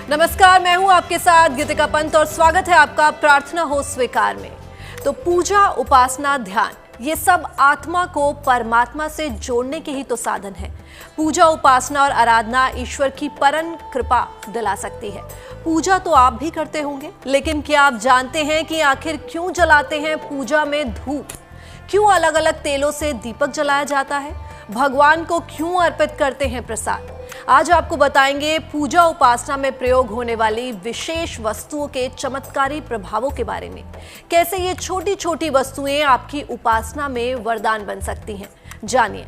नमस्कार, मैं हूं आपके साथ गीतिका पंत और स्वागत है आपका प्रार्थना हो स्वीकार में। तो पूजा, उपासना, ध्यान, ये सब आत्मा को परमात्मा से जोड़ने के ही तो साधन है। पूजा, उपासना और आराधना ईश्वर की परम कृपा दिला सकती है। पूजा तो आप भी करते होंगे, लेकिन क्या आप जानते हैं कि आखिर क्यों जलाते हैं पूजा में धूप? क्यों अलग अलग तेलों से दीपक जलाया जाता है? भगवान को क्यों अर्पित करते हैं प्रसाद? आज आपको बताएंगे पूजा उपासना में प्रयोग होने वाली विशेष वस्तुओं के चमत्कारी प्रभावों के बारे में। कैसे ये छोटी छोटी वस्तुएं आपकी उपासना में वरदान बन सकती हैं, जानिए।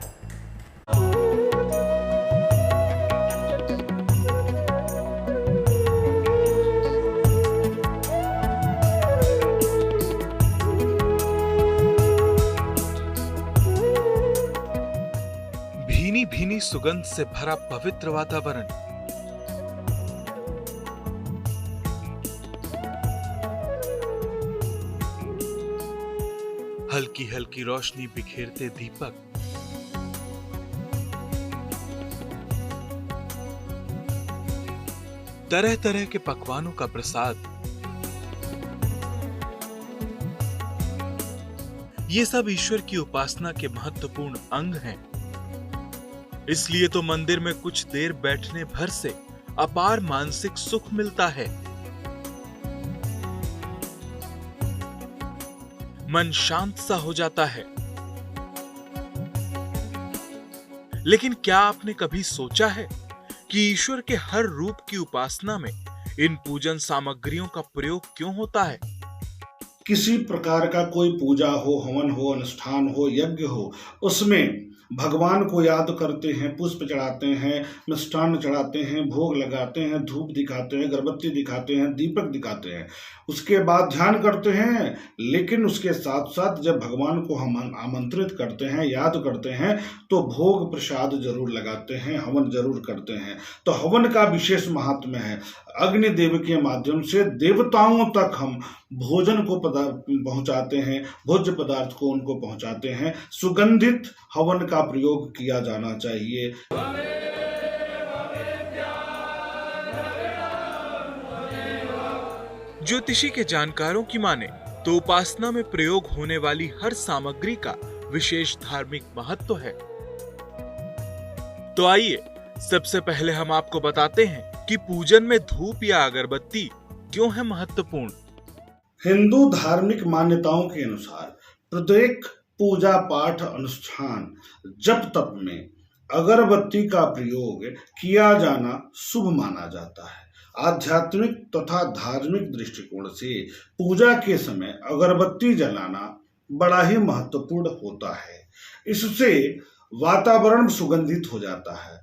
भीनी भीनी सुगंध से भरा पवित्र वातावरण, हल्की हल्की रोशनी बिखेरते दीपक, तरह तरह के पकवानों का प्रसाद, ये सब ईश्वर की उपासना के महत्वपूर्ण अंग हैं। इसलिए तो मंदिर में कुछ देर बैठने भर से अपार मानसिक सुख मिलता है। मन शांत सा हो जाता है। लेकिन क्या आपने कभी सोचा है कि ईश्वर के हर रूप की उपासना में इन पूजन सामग्रियों का प्रयोग क्यों होता है? किसी प्रकार का कोई पूजा हो, हवन हो, अनुष्ठान हो, यज्ञ हो, उसमें भगवान को याद करते हैं, पुष्प चढ़ाते हैं, मिष्टान्न चढ़ाते हैं, भोग लगाते हैं, धूप दिखाते हैं, अगरबत्ती दिखाते हैं, दीपक दिखाते हैं, उसके बाद ध्यान करते हैं। लेकिन उसके साथ साथ जब भगवान को हम आमंत्रित करते हैं, याद करते हैं, तो भोग प्रसाद जरूर लगाते हैं, हवन जरूर करते हैं। तो हवन का विशेष महात्म्य है। अग्निदेव के माध्यम से देवताओं तक हम भोजन को पहुंचाते हैं, भोज्य पदार्थ को उनको पहुंचाते हैं। सुगंधित हवन का प्रयोग किया जाना चाहिए। ज्योतिषी के जानकारों की माने तो उपासना में प्रयोग होने वाली हर सामग्री का विशेष धार्मिक महत्व है। तो आइए सबसे पहले हम आपको बताते हैं कि पूजन में धूप या अगरबत्ती क्यों है महत्वपूर्ण। हिंदू धार्मिक मान्यताओं के अनुसार प्रत्येक पूजा पाठ अनुष्ठान जप तप में अगरबत्ती का प्रयोग किया जाना शुभ माना जाता है। आध्यात्मिक तथा धार्मिक दृष्टिकोण से पूजा के समय अगरबत्ती जलाना बड़ा ही महत्वपूर्ण होता है। इससे वातावरण सुगंधित हो जाता है।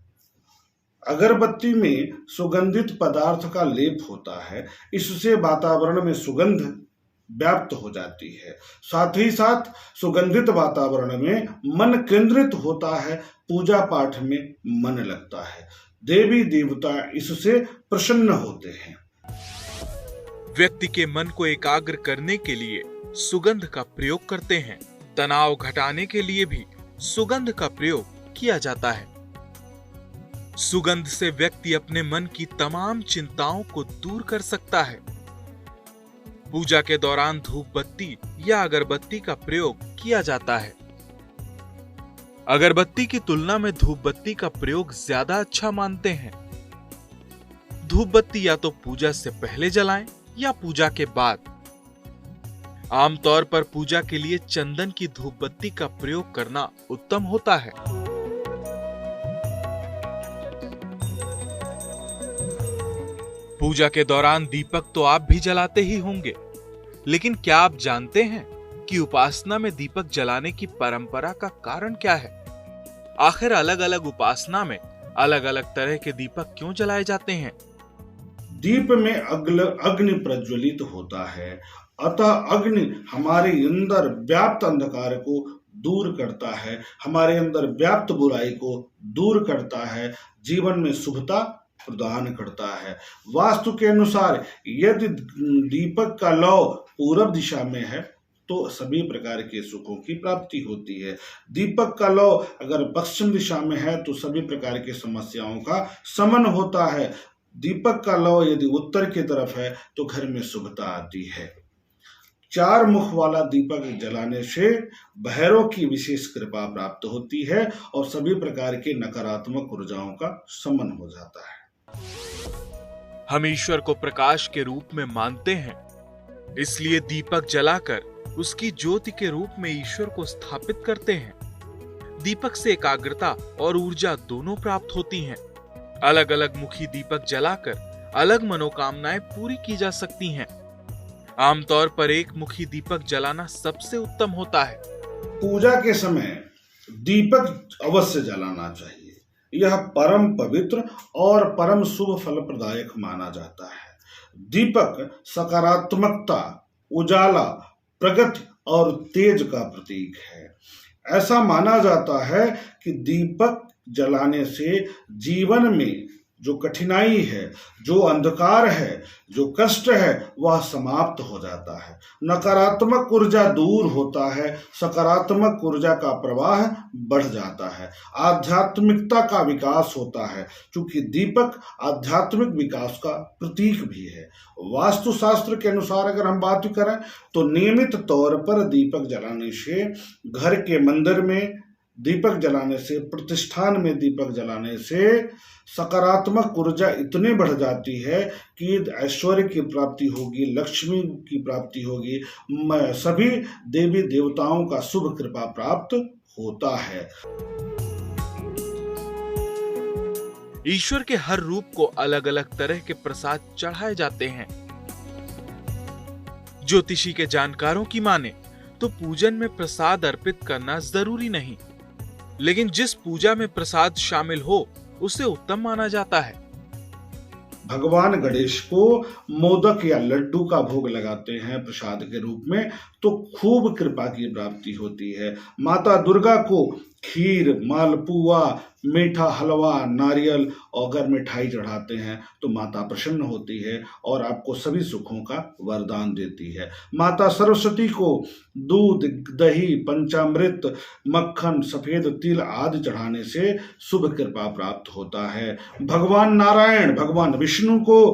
अगरबत्ती में सुगंधित पदार्थ का लेप होता है, इससे वातावरण में सुगंध व्याप्त हो जाती है। साथ ही साथ सुगंधित वातावरण में मन केंद्रित होता है, पूजा पाठ में मन लगता है, देवी देवता इससे प्रसन्न होते हैं। व्यक्ति के मन को एकाग्र करने के लिए सुगंध का प्रयोग करते हैं। तनाव घटाने के लिए भी सुगंध का प्रयोग किया जाता है। सुगंध से व्यक्ति अपने मन की तमाम चिंताओं को दूर कर सकता है। पूजा के दौरान धूप बत्ती या अगरबत्ती का प्रयोग किया जाता है। अगरबत्ती की तुलना में धूप बत्ती का प्रयोग ज्यादा अच्छा मानते हैं। धूप बत्ती या तो पूजा से पहले जलाएं या पूजा के बाद। आमतौर पर पूजा के लिए चंदन की धूप बत्ती का प्रयोग करना उत्तम होता है। पूजा के दौरान दीपक तो आप भी जलाते ही होंगे, लेकिन क्या आप जानते हैं कि उपासना में दीपक जलाने की परंपरा का कारण क्या है? आखिर अलग अलग उपासना में अलग अलग तरह के दीपक क्यों जलाए जाते हैं? दीप में अग्नि प्रज्वलित होता है, अतः अग्नि हमारे अंदर व्याप्त अंधकार को दूर करता है, हमारे अंदर व्याप्त बुराई को दूर करता है, जीवन में शुभता प्रदान करता है। वास्तु के अनुसार यदि दीपक का लौ पूरब दिशा में है तो सभी प्रकार के सुखों की प्राप्ति होती है। दीपक का लौ अगर पश्चिम दिशा में है तो सभी प्रकार की समस्याओं का शमन होता है। दीपक का लौ यदि उत्तर की तरफ है तो घर में शुभता आती है। 4 मुख वाला दीपक जलाने से भैरव की विशेष कृपा प्राप्त होती है और सभी प्रकार की नकारात्मक ऊर्जाओं का शमन हो जाता है। हम ईश्वर को प्रकाश के रूप में मानते हैं, इसलिए दीपक जलाकर उसकी ज्योति के रूप में ईश्वर को स्थापित करते हैं। दीपक से एकाग्रता और ऊर्जा दोनों प्राप्त होती हैं। अलग अलग मुखी दीपक जलाकर अलग मनोकामनाएं पूरी की जा सकती हैं। आमतौर पर एक मुखी दीपक जलाना सबसे उत्तम होता है। पूजा के समय दीपक अवश्य जलाना चाहिए। यह परम पवित्र और परम शुभ फल प्रदायक माना जाता है। दीपक सकारात्मकता, उजाला, प्रगति और तेज का प्रतीक है। ऐसा माना जाता है कि दीपक जलाने से जीवन में जो कठिनाई है, जो अंधकार है, जो कष्ट है, वह समाप्त हो जाता है। नकारात्मक ऊर्जा दूर होता है, सकारात्मक ऊर्जा का प्रवाह बढ़ जाता है, आध्यात्मिकता का विकास होता है, क्योंकि दीपक आध्यात्मिक विकास का प्रतीक भी है। वास्तुशास्त्र के अनुसार अगर हम बात करें तो नियमित तौर पर दीपक जलाने से घर के मंदिर में दीपक जलाने से, प्रतिष्ठान में दीपक जलाने से सकारात्मक ऊर्जा इतनी बढ़ जाती है कि ऐश्वर्य की प्राप्ति होगी, लक्ष्मी की प्राप्ति होगी, सभी देवी देवताओं का शुभ कृपा प्राप्त होता है। ईश्वर के हर रूप को अलग अलग तरह के प्रसाद चढ़ाए जाते हैं। ज्योतिषी के जानकारों की माने तो पूजन में प्रसाद अर्पित करना जरूरी नहीं, लेकिन जिस पूजा में प्रसाद शामिल हो उसे उत्तम माना जाता है। भगवान गणेश को मोदक या लड्डू का भोग लगाते हैं प्रसाद के रूप में तो खूब कृपा की प्राप्ति होती है। माता दुर्गा को खीर, मालपुआ, मीठा हलवा, नारियल और अगर मिठाई चढ़ाते हैं तो माता प्रसन्न होती है और आपको सभी सुखों का वरदान देती है। माता सरस्वती को दूध, दही, पंचामृत, मक्खन, सफेद तिल आदि चढ़ाने से शुभ कृपा प्राप्त होता है। भगवान नारायण, भगवान विष्णु को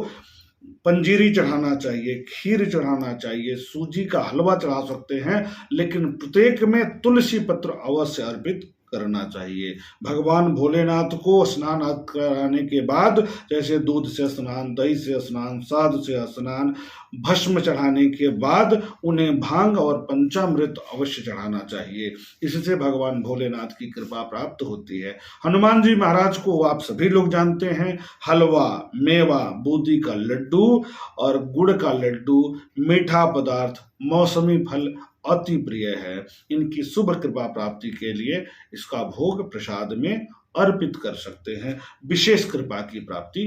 पंजीरी चढ़ाना चाहिए, खीर चढ़ाना चाहिए, सूजी का हलवा चढ़ा सकते हैं, लेकिन प्रत्येक में तुलसी पत्र अवश्य अर्पित करना चाहिए। भगवान भोलेनाथ को स्नान कराने के बाद जैसे दूध से स्नान, दही से स्नान, शहद से स्नान, भस्म चढ़ाने के बाद उन्हें भांग और पंचामृत अवश्य चढ़ाना चाहिए। इससे भगवान भोलेनाथ की कृपा प्राप्त होती है। हनुमान जी महाराज को आप सभी लोग जानते हैं, हलवा, मेवा, बूंदी का लड्डू और गुड़ का लड्डू, मीठा पदार्थ, मौसमी फल अति प्रिय है। इनकी शुभ कृपा प्राप्ति के लिए इसका भोग प्रसाद में अर्पित कर सकते हैं, विशेष कृपा की प्राप्ति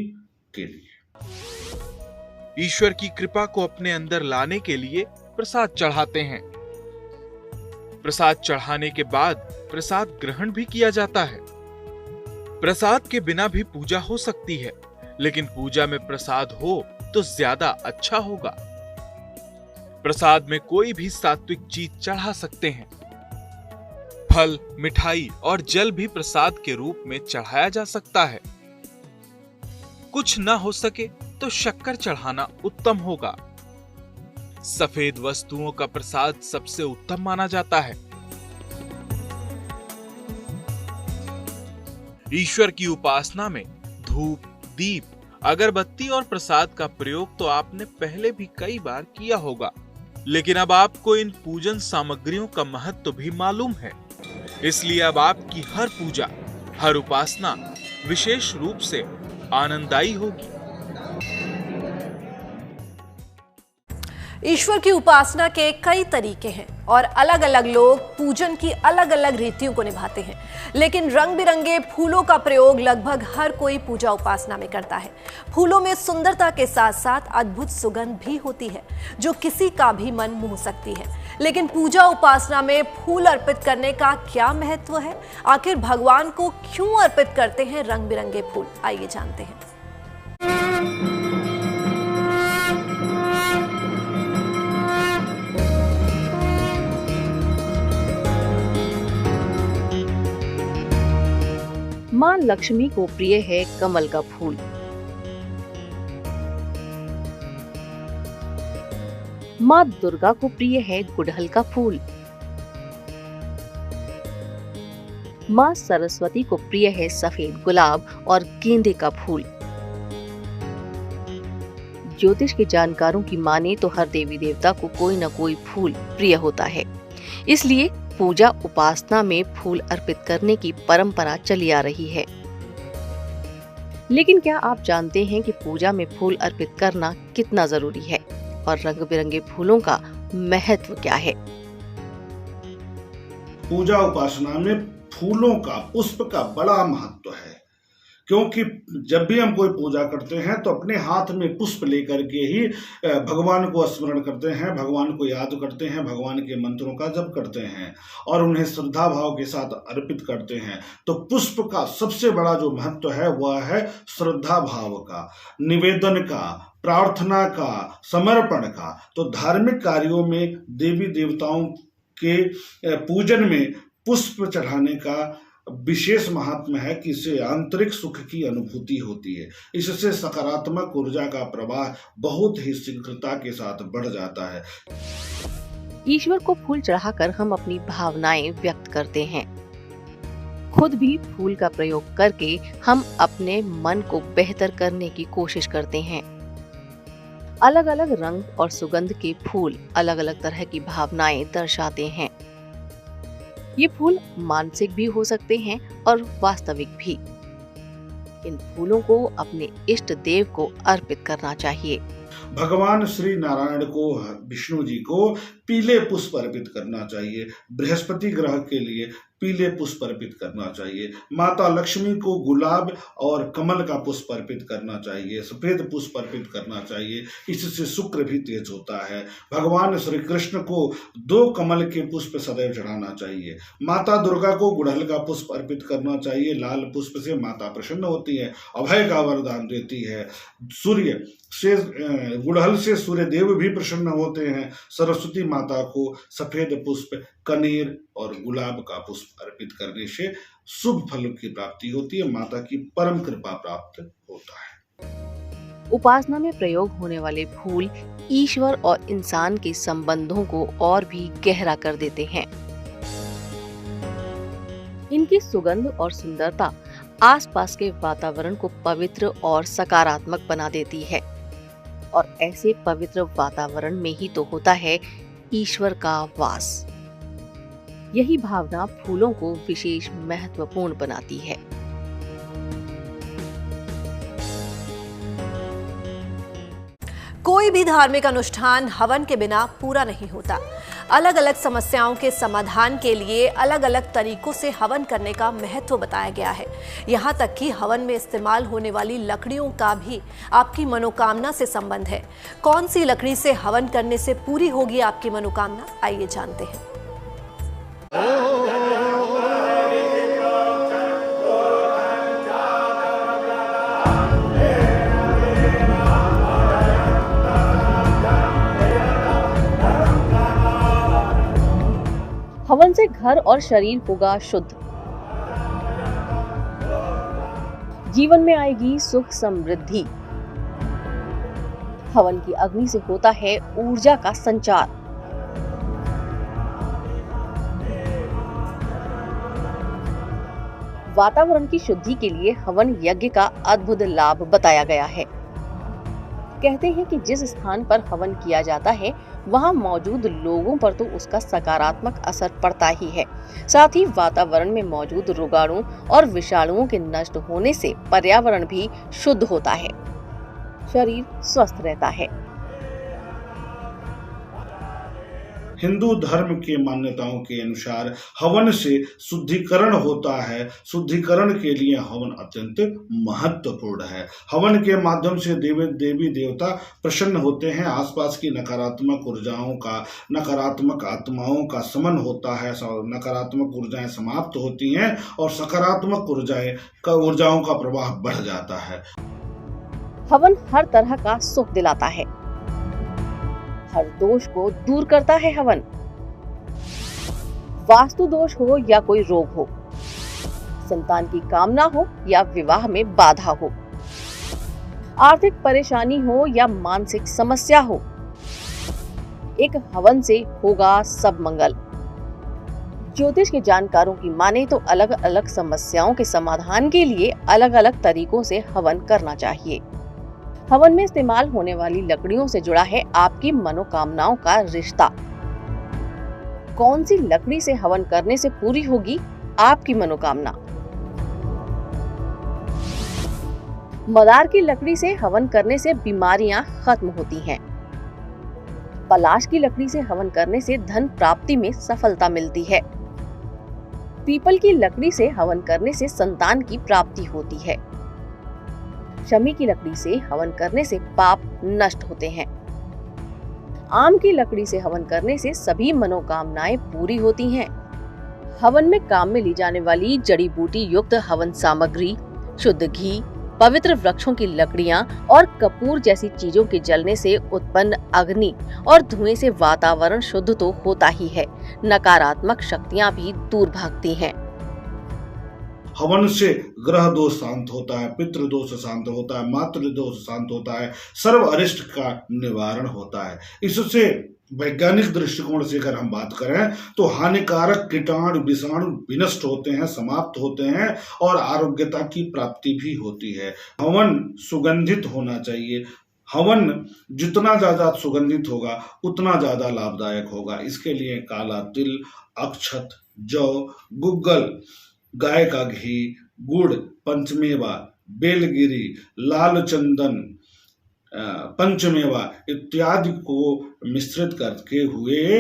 के लिए। ईश्वर की कृपा को अपने अंदर लाने के लिए प्रसाद चढ़ाते हैं। प्रसाद चढ़ाने के बाद प्रसाद ग्रहण भी किया जाता है। प्रसाद के बिना भी पूजा हो सकती है, लेकिन पूजा में प्रसाद हो तो ज्यादा अच्छा होगा। प्रसाद में कोई भी सात्विक चीज चढ़ा सकते हैं। फल, मिठाई और जल भी प्रसाद के रूप में चढ़ाया जा सकता है। कुछ ना हो सके तो शक्कर चढ़ाना उत्तम होगा। सफेद वस्तुओं का प्रसाद सबसे उत्तम माना जाता है। ईश्वर की उपासना में धूप, दीप, अगरबत्ती और प्रसाद का प्रयोग तो आपने पहले भी कई बार किया होगा, लेकिन अब आपको इन पूजन सामग्रियों का महत्व भी मालूम है। इसलिए अब आपकी हर पूजा, हर उपासना विशेष रूप से आनंददायी होगी। ईश्वर की उपासना के कई तरीके हैं और अलग अलग लोग पूजन की अलग अलग रीतियों को निभाते हैं, लेकिन रंग बिरंगे फूलों का प्रयोग लगभग हर कोई पूजा उपासना में करता है। फूलों में सुंदरता के साथ साथ अद्भुत सुगंध भी होती है जो किसी का भी मन मोह सकती है। लेकिन पूजा उपासना में फूल अर्पित करने का क्या महत्व है? आखिर भगवान को क्यों अर्पित करते हैं रंग बिरंगे फूल? आइए जानते हैं। मां लक्ष्मी को प्रिय है कमल का फूल। माँ दुर्गा को प्रिय है गुड़हल का फूल। माँ सरस्वती को प्रिय है सफेद गुलाब और गेंदे का फूल। ज्योतिष के जानकारों की माने तो हर देवी देवता को कोई न कोई फूल प्रिय होता है, इसलिए पूजा उपासना में फूल अर्पित करने की परंपरा चली आ रही है। लेकिन क्या आप जानते हैं कि पूजा में फूल अर्पित करना कितना जरूरी है और रंग बिरंगे फूलों का महत्व क्या है? पूजा उपासना में फूलों का, पुष्प का बड़ा महत्व है, क्योंकि जब भी हम कोई पूजा करते हैं तो अपने हाथ में पुष्प लेकर के ही भगवान को स्मरण करते हैं, भगवान को याद करते हैं, भगवान के मंत्रों का जप करते हैं और उन्हें श्रद्धा भाव के साथ अर्पित करते हैं। तो पुष्प का सबसे बड़ा जो महत्व है वह है श्रद्धा भाव का, निवेदन का, प्रार्थना का, समर्पण का। तो धार्मिक कार्यों में देवी देवताओं के पूजन में पुष्प चढ़ाने का विशेष महात्मा है कि इससे आंतरिक सुख की अनुभूति होती है। इससे सकारात्मक ऊर्जा का प्रवाह बहुत ही शीघ्रता के साथ बढ़ जाता है। ईश्वर को फूल चढ़ाकर हम अपनी भावनाएं व्यक्त करते हैं। खुद भी फूल का प्रयोग करके हम अपने मन को बेहतर करने की कोशिश करते हैं। अलग अलग रंग और सुगंध के फूल अलग अलग तरह की भावनाएं दर्शाते हैं। ये फूल मानसिक भी हो सकते हैं और वास्तविक भी। इन फूलों को अपने इष्ट देव को अर्पित करना चाहिए। भगवान श्री नारायण को, विष्णु जी को पीले पुष्प अर्पित करना चाहिए। बृहस्पति ग्रह के लिए पीले पुष्प अर्पित करना चाहिए। माता लक्ष्मी को गुलाब और कमल का पुष्प अर्पित करना चाहिए, सफेद पुष्प अर्पित करना चाहिए। इससे शुक्र भी तेज होता है। भगवान श्री कृष्ण को 2 कमल के पुष्प सदैव चढ़ाना चाहिए। माता दुर्गा को गुड़हल का पुष्प अर्पित करना चाहिए। लाल पुष्प से माता प्रसन्न होती है, अभय का वरदान देती है। सूर्य से, गुड़हल से सूर्य देव भी प्रसन्न होते हैं। सरस्वती माता को सफेद पुष्प, कनेर और गुलाब का पुष्प अर्पित करने से शुभ फलों की प्राप्ति होती है, माता की परम कृपा प्राप्त होता है। उपासना में प्रयोग होने वाले फूल ईश्वर और इंसान के संबंधों को और भी गहरा कर देते हैं। इनकी सुगंध और सुंदरता आसपास के वातावरण को पवित्र और सकारात्मक बना देती है, और ऐसे पवित्र वातावरण में ही तो होता है ईश्वर का वास। यही भावना फूलों को विशेष महत्वपूर्ण बनाती है। कोई भी धार्मिक अनुष्ठान हवन के बिना पूरा नहीं होता। अलग अलग समस्याओं के समाधान के लिए अलग अलग तरीकों से हवन करने का महत्व बताया गया है। यहाँ तक कि हवन में इस्तेमाल होने वाली लकड़ियों का भी आपकी मनोकामना से संबंध है। कौन सी लकड़ी से हवन करने से पूरी होगी आपकी मनोकामना, आइए जानते हैं। हवन से घर और शरीर होगा शुद्ध। जीवन में आएगी सुख समृद्धि। हवन की अग्नि से होता है ऊर्जा का संचार। वातावरण की शुद्धि के लिए हवन यज्ञ का अद्भुत लाभ बताया गया है। कहते हैं कि जिस स्थान पर हवन किया जाता है वहां मौजूद लोगों पर तो उसका सकारात्मक असर पड़ता ही है, साथ ही वातावरण में मौजूद रोगाणु और विषाणुओं के नष्ट होने से पर्यावरण भी शुद्ध होता है, शरीर स्वस्थ रहता है। हिंदू धर्म के मान्यताओं के अनुसार हवन से शुद्धिकरण होता है। शुद्धिकरण के लिए हवन अत्यंत महत्वपूर्ण है। हवन के माध्यम से देवी देवता प्रसन्न होते हैं। आसपास की नकारात्मक ऊर्जाओं का, नकारात्मक आत्माओं का शमन होता है। नकारात्मक ऊर्जाएं समाप्त होती हैं और सकारात्मक ऊर्जाओं का प्रवाह बढ़ जाता है। हवन हर तरह का सुख दिलाता है। हर दोष को दूर करता है हवन। वास्तु दोष हो या कोई रोग हो, संतान की कामना हो या विवाह में बाधा हो, आर्थिक परेशानी हो या मानसिक समस्या हो, एक हवन से होगा सब मंगल। ज्योतिष के जानकारों की माने तो अलग अलग समस्याओं के समाधान के लिए अलग अलग तरीकों से हवन करना चाहिए। हवन में इस्तेमाल होने वाली लकड़ियों से जुड़ा है आपकी मनोकामनाओं का रिश्ता। कौन सी लकड़ी से हवन करने से पूरी होगी आपकी मनोकामना? मदार की लकड़ी से हवन करने से बीमारियां खत्म होती हैं। पलाश की लकड़ी से हवन करने से धन प्राप्ति में सफलता मिलती है। पीपल की लकड़ी से हवन करने से संतान की प्राप्ति होती है। शमी की लकड़ी से हवन करने से पाप नष्ट होते हैं। आम की लकड़ी से हवन करने से सभी मनोकामनाएं पूरी होती हैं। हवन में काम में ली जाने वाली जड़ी बूटी युक्त हवन सामग्री, शुद्ध घी, पवित्र वृक्षों की लकड़ियां और कपूर जैसी चीजों के जलने से उत्पन्न अग्नि और धुएं से वातावरण शुद्ध तो होता ही है, नकारात्मक शक्तियां भी दूर भागती हैं। हवन से ग्रह दोष शांत होता है, पितृ दोष शांत होता है, मातृ दोष शांत होता है, सर्व अरिष्ट का निवारण होता है। इससे वैज्ञानिक दृष्टिकोण से अगर हम बात करें तो हानिकारक कीटाणु विषाणु विनष्ट होते हैं, समाप्त होते हैं और आरोग्यता की प्राप्ति भी होती है। हवन सुगंधित होना चाहिए। हवन जितना ज्यादा सुगंधित होगा उतना ज्यादा लाभदायक होगा। इसके लिए काला तिल, अक्षत, जौ, गुग्गल, गाय का घी, गुड़, पंचमेवा, बेलगिरी, लाल चंदन, पंचमेवा इत्यादि को मिश्रित करके हुए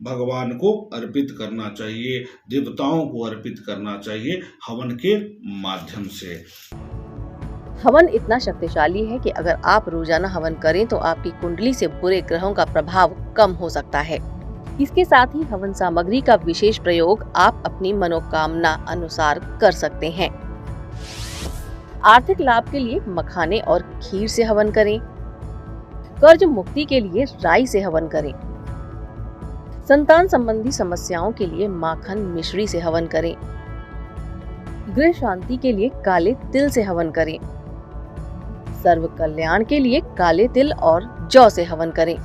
भगवान को अर्पित करना चाहिए, देवताओं को अर्पित करना चाहिए हवन के माध्यम से। हवन इतना शक्तिशाली है कि अगर आप रोजाना हवन करें तो आपकी कुंडली से बुरे ग्रहों का प्रभाव कम हो सकता है। इसके साथ ही हवन सामग्री का विशेष प्रयोग आप अपनी मनोकामना अनुसार कर सकते हैं। आर्थिक लाभ के लिए मखाने और खीर से हवन करें। कर्ज मुक्ति के लिए राई से हवन करें। संतान संबंधी समस्याओं के लिए माखन मिश्री से हवन करें। गृह शांति के लिए काले तिल से हवन करें। सर्व कल्याण के लिए काले तिल और जौ से हवन करें।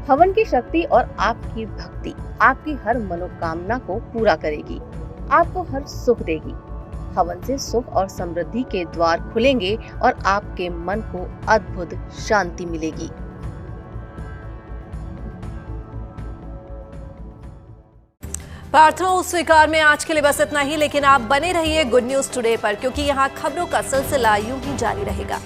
हवन की शक्ति और आपकी भक्ति आपकी हर मनोकामना को पूरा करेगी, आपको हर सुख देगी। हवन से सुख और समृद्धि के द्वार खुलेंगे और आपके मन को अद्भुत शांति मिलेगी। प्रार्थना स्वीकार में आज के लिए बस इतना ही, लेकिन आप बने रहिए गुड न्यूज टुडे पर, क्योंकि यहाँ खबरों का सिलसिला यूं ही जारी रहेगा।